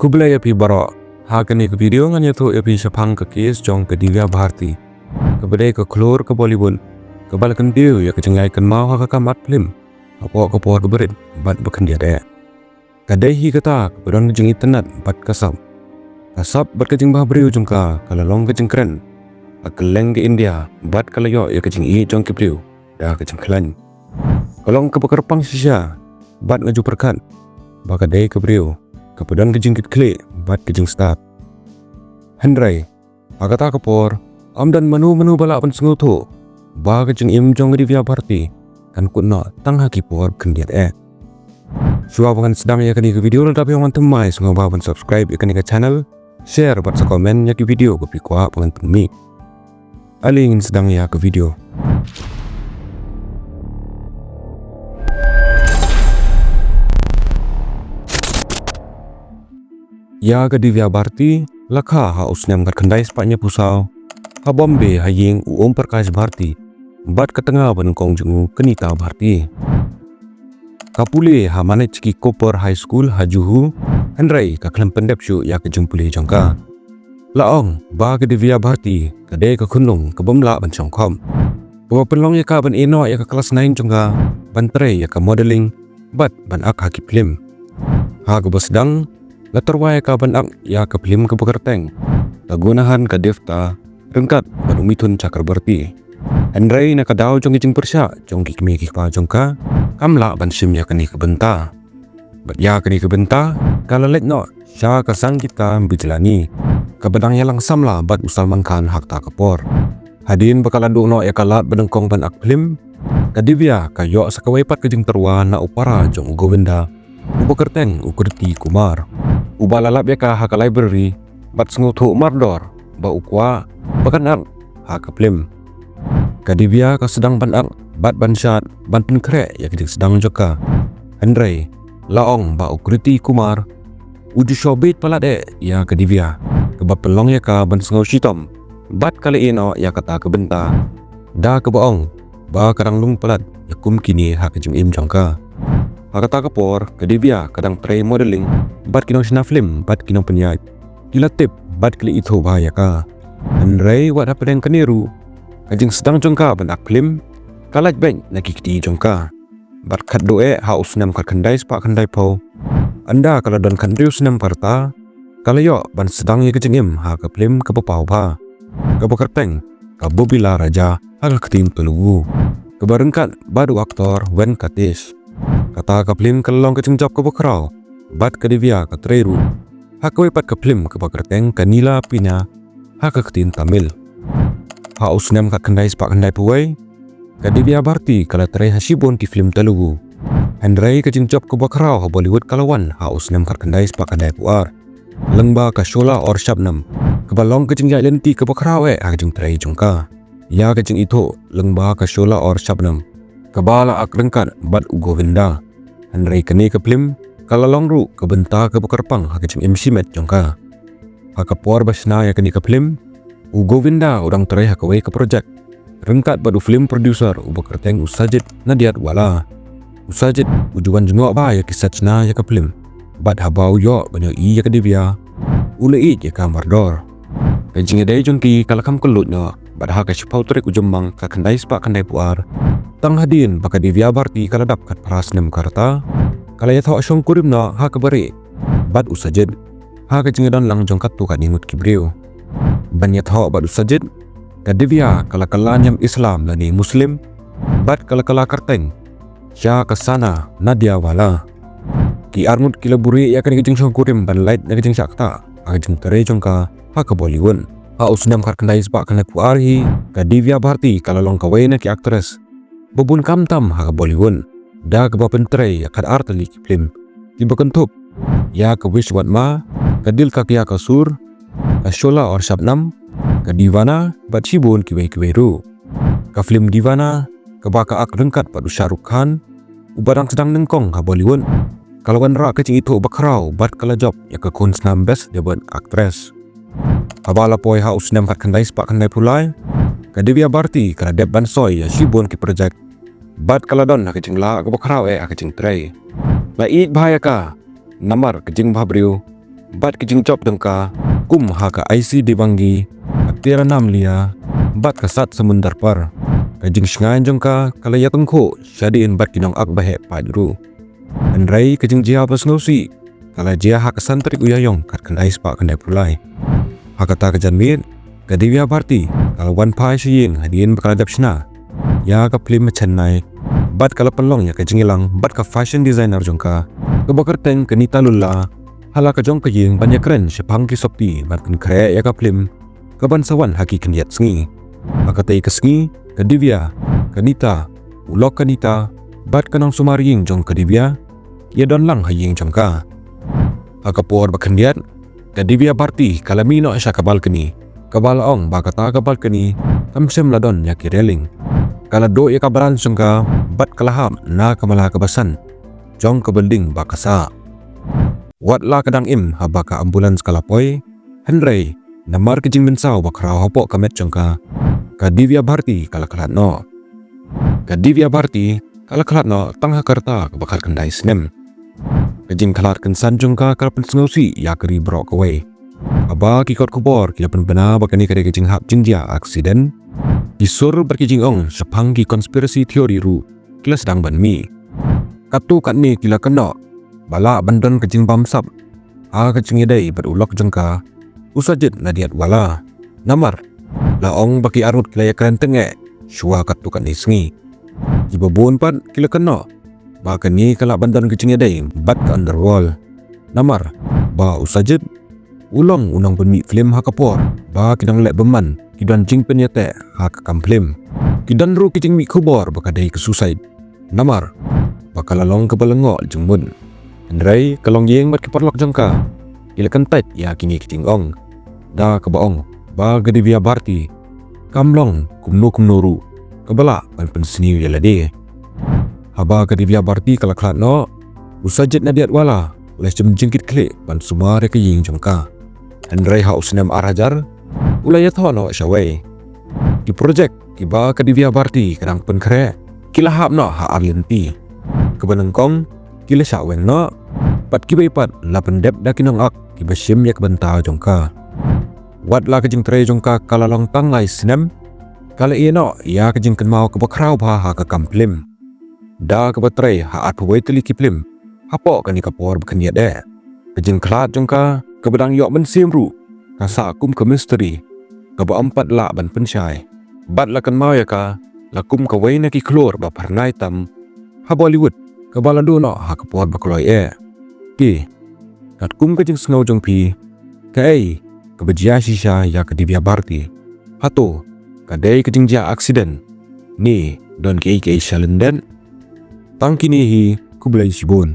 Kublai api barok. Hakani ke video nganya tu api sepang ke kes jong ke Divya Bharti. Kebedai ke klor ke Bollywood. Kebal kendiu ya kecengai ken mau haka kamat film. Apa ke pohon keberit bat bekendia daya. Kadai hi kata keberon kejeng internet bat kasap. Kasap bat kejeng bah beriu jongka kalalong kejeng keren. Akeleng ke India bat kalayo ya kejeng i jong ke beriu. Dah kejeng kelan. Kalong ke bekerpang sisya bat ngaju perkat. Bakadai ke beriu. Kepedan kejeng kit bat kejeng start. Hendrai, agata kapor, amdan menu balak pan sengu tu. Ba kejeng im jong Divya Bharti, kan kutna tang haki por kendiat Suah pangan sedang ya kani ke video le tapi orang temai sungai ba pan subscribe ya kani ke channel, share bat sa komen ya ke video ke pikwa pangan temik. Ali ingin sedang ya ke video. Ya ke Divya Bharti, lakha ha usnyam kat kendai sepatnya pusau. Ha Bombay ha ying Prakash Bharti, bat ke tengah benengkong jengu Kenita Bharti. Kapule ha manage ki Koper High School ha Juhu, Hendrai ka klem pendep syu ya ke jempuli jangka. Laong ba ke Divya Bharti, kadai ke kunung ke bemla ban chongkom. Bawa penlong ya ka ban eno ya ke kelas 9 jangka, ban tray ya ke modeling, bat ban ak haki film. Ha ke bersedang, latarwaya ka ban ak ya ke film ke bekerteng. Tagunahan ka Devta, rengkat Padumithun Chakrabarti. Hendrai na kadau jong ijing persya jong kikmi kikpa jongka kamla ban sim ya kani kebenta. Bat ya kani kebenta kalalet no sya ka sangkita bijlani. Kabadang ya langsam la bat Salman Khan hakta kapor. Hadin bakal adu no ya kalat benengkong ban ak film. Kadivya kayo sa kawaipat kajing terwa na upara jong Govinda. Ubakerteng ukurti Kumar. Ubalalap ya ka haka library bat sengutu mardor ba ukwa bakan ak haka film. Kadivya ka sedang ban ak bat ban syat ban penkrek ya kejing sedang joka. Hendrai laong ba ukurti Kumar. Uju shobit palade ya Kadivya. Kebab pelong ya ka ban sengau shitom. Bat kali ino ya kata kebenta. Da kebaong ba kadang lung palat ya kum kini haka jeng im jangka. Hakata kapor Kadivya kadang try modeling bat kinong sina film bat kinong penyat. Dilatip bat kali itu bahaya ka. Hendrai wat apa yang keniru. Kajing sedang jongka ban ak film. Kalaj bank nakikti jongka. Bat kat doe ha usnam kat kendai sepak kendai pau. Anda kalau don kandriu senam parta. Kalau ban sedang ya kejengim ha ke film ke pepau pa. Ke bekerteng ke Bobila Raja ha ke ketim Telugu. Ke barengkat badu aktor Wen Katis. Kata ke film ke long kecengjap ke bekerau. Bat ke Divya ke Treru. Ha ke wepat ke film ke bekerteng ke Nila Pina. Ha ke ketim Tamil. Ha usnam kat kendai sepak kendai puai. Ke Divya Bharti kala terai hasibun ki film Telugu. Hendrai kecengjap ke bekerau ha Bollywood kalawan ha usnam kat kendai sepak kendai puar. Lengba ka Shola or Shabnam. Kebalong kejeng jai lenti ke bekerau ha kejeng terai jongka. Ya kejeng itu lengba ka Shola or Shabnam. Kebala ak rengkat bat Govinda. Hendrai keni ke film kalalong ru ke benta ke bekerpang ha kejeng imsimet jongka. Ha kepuar basna ya keni ke film Govinda udang terai ha kawai ke projek. Rengkat badu film producer bekerteng Usajid Nadiat Wala. Usajid ujuan jengok ba ya kisahna ya ke film. Bat habau yo banyak i ya ke Divya. Ule i ya ka mardor. Kejeng adai jongki kalakam kelut no. Bat ha ke sipau trek ujembang ka kendai sepak kendai puar. Tang hadin baka Divya Bharti kaladap kat parasnem karta. Kala ya thok syong kurim no ha ke bari. Bat Usajid. Ha kejeng dan lang jongkat tu kat ningut kibriu. Ban ya thok bat Usajid. Ka Divya kala nyam Islam lani Muslim. Bat kala karteng. Sya kesana Nadia Wala. Ki armut kila buri ya kan kejeng syong kurim ban light na kejeng syakta. Ha kejeng terai jongka ha ke Bollywood. Ha usnam kat kendai sepak kendai puar hi. Ka Divya Bharti kala long kawai na ki aktres. Bebun kamtam ha ke Bollywood. Da ke bapen terai ya kat artali ki film. Ki bekentup. Ya ke Wishwatma. Ka Dil ka Kya Kasur. Ka Shola or Shabnam. Ka Divana bat sibun kiwai ru. Ka film Divana. Ka baka ak rengkat padu Shah Rukh Khan. Ubarang sedang nengkong ha Bollywood. Kalawan rak kecing itu bakrau bat kala job ya ke kunsnam best debat aktres. Abala poi ha usnam kat kendai sepak kendai pulai. Ka Divya Bharti kala dep ban soy ya sibun ki projek. Bat kala don ha kecing la ke bakrau ha kecing tray. La id bahaya ka. Namar kejing bah beriu. bat kejing job dengka kum haka IC dibanggi atira nam lia bat kasat semundar par kejing shngan jengka kala ya tengko syadiin bat kinong ak bahe padru andrai kejing jia pas ngausi kala jia hak santrik uyayong kat kendai spa kendai pulai hakata kejan mit kadivya Bharti kala wan pai shiying hadien bakal dap shna ya ka film machanai bat kala pelong ya kejing ilang bat ka fashion designer jongka ke bakar teng ke Nita Lulla hala ka jong ka ying banyak keren sepang ki sopti bat kan kre ya ka film ke bansawan haki kendiat sengi akatai ke sengi ke Divya ke Nita ulok ke Nita bat kanang sumaring jong ke Divya ya don lang haying jongka akapor bakendiat ke Divya Bharti kala mino asya kabal keni kabal ong bakata kabal keni kamsem ladon ya ki reling kala do ya kabaran jongka bat kalaham na kamala kabasan jong ke building bakasa wat la kadang im habaka ambulans kalapoy Henry namar kejing bensau bakrau hopok kamet jongka ka Divya Bharti kala kalat no ka Divya Bharti kala kalat no tangha karta bakar kendai snem kejing kalat kensan jongka kala pensengausi ya keri brok away aba kikot kubor kila penbena bakani kare kejing hap jingjia aksiden kisur berkejing ong sepanggi konspirasi teori ru kila sedang banmi katu kat ni kila kena bala bandon kejing bamsap kejing yadai berulok jengka usajid nadiat wala namar laong baki arut kila ya keren tengek syua katu kat ni sengi jibabun pat kila kena bahkan ni kala bandon kejing yadai bat ke underworld namar ba usajid ulong unang benmi film hakapor ba kidang lek beman kidan jing penyate hak kamplim kidan ru kejing mi kubor bakadai ke suicide namar bakal lalong ke balengok jengmun andrai kalong yeng bat kiparlok jengka kila kentet ya kini kejing ong da ke baong ba ke Divya Bharti kamlong kumno ru kebala pan penseni ya lade haba ke Divya Bharti kala klat no usajid nadiat wala oleh jengkit klik pan sumare ke yeng jengka andrai haus nem arajar ulaya thono syawai di projek kiba ke Divya Bharti kadang pen kre kila hap no ha arlienti kebenengkong kila syaweng no pat kiba ipat la pendep da kinong ak kiba syim ya kebenta jongka wat la kejing tre jongka kala long tangai sinem kala iya no ya kejing kenmau ke bakrau ha ke kamplim da ke batre ha at pawai teli kiplim hapo kan ikapor bekeniat de kejing klat jongka ke bedang yok mensim ru kasa kum ke misteri ke ba empat la ban pensyai bat la kenmau ya ka lakum ke wai na ki klor ba parnai tam ha Bollywood ke balado no ha kapor bakloi ki kat kum kejing sengau jong pi kai ke bejia shisha ya ke Divya Bharti hato kadai kejing jia aksiden ni don ke shalenden tangkini hi kubelai sibun